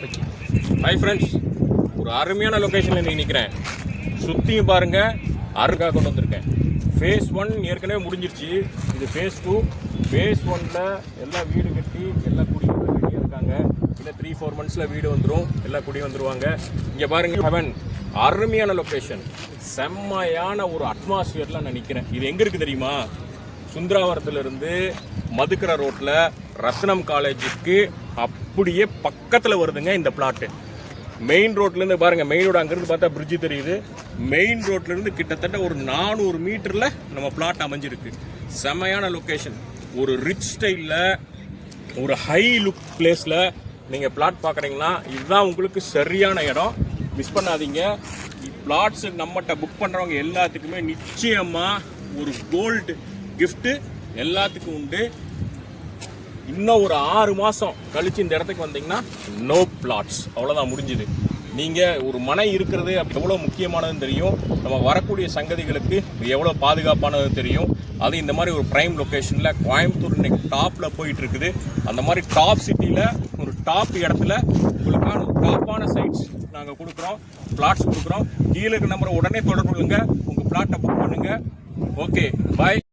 Hi friends, ஒரு அருமையான லொக்கேஷனில் நீங்கள் நிற்கிறேன். சுற்றியும் பாருங்கள், அருகாக கொண்டு வந்திருக்கேன். ஃபேஸ் 1 ஏற்கனவே முடிஞ்சிருச்சு. இது ஃபேஸ் 2. ஃபேஸ் 1ல் எல்லாம் வீடு கட்டி எல்லாம் குடி ரெடியாக இருக்காங்க. இல்லை 3-4 மந்த்ஸில் வீடு வந்துடும், எல்லாம் குடி வந்துடுவாங்க. இங்கே பாருங்கள், ஹெவன் அருமையான லொக்கேஷன், செம்மையான ஒரு அட்மாஸ்பியரில் நான் நிற்கிறேன். இது எங்கே இருக்குது தெரியுமா? சுந்தராவரத்துலேருந்து மதுக்கரை ரோட்டில் ரத்னம் காலேஜுக்கு அப்படியே பக்கத்தில் வருதுங்க இந்த பிளாட்டு. மெயின் ரோட்லேருந்து பாருங்கள், மெயின் ரோடு அங்கேருந்து பார்த்தா பிரிட்ஜு தெரியுது. மெயின் ரோட்லேருந்து கிட்டத்தட்ட ஒரு 400 மீட்டரில் நம்ம பிளாட் அமைஞ்சிருக்கு. செம்மையான லொக்கேஷன், ஒரு ரிச் ஸ்டைலில், ஒரு ஹை லுக் பிளேஸில் நீங்கள் பிளாட் பார்க்குறீங்கன்னா இதுதான் உங்களுக்கு சரியான இடம். மிஸ் பண்ணாதீங்க. பிளாட்ஸ் நம்மகிட்ட புக் பண்ணுறவங்க எல்லாத்துக்குமே நிச்சயமாக ஒரு கோல்டு கிஃப்ட்டு எல்லாத்துக்கும் உண்டு. இன்னும் ஒரு 6 மாதம் கழிச்சு இந்த இடத்துக்கு வந்தீங்கன்னா நோ பிளாட்ஸ், அவ்வளோதான், முடிஞ்சுது. நீங்கள் ஒரு மனை இருக்கிறது எவ்வளோ முக்கியமானதுன்னு தெரியும், நம்ம வரக்கூடிய சங்கதிகளுக்கு எவ்வளோ பாதுகாப்பானதுன்னு தெரியும். அது இந்த மாதிரி ஒரு ப்ரைம் லொக்கேஷனில் கோயம்புத்தூர் இன்னைக்கு டாப்பில் போயிட்டு இருக்குது. அந்த மாதிரி டாப் சிட்டியில் ஒரு டாப் இடத்துல உங்களுக்கான ஒரு டாப்பான சைட்ஸ் நாங்கள் கொடுக்குறோம், பிளாட்ஸ் கொடுக்குறோம். கீழே இருக்க நம்பரை உடனே தொடர்பு கொள்ளுங்க, உங்கள் பிளாட்டை புக் பண்ணுங்கள். ஓகே, பாய்.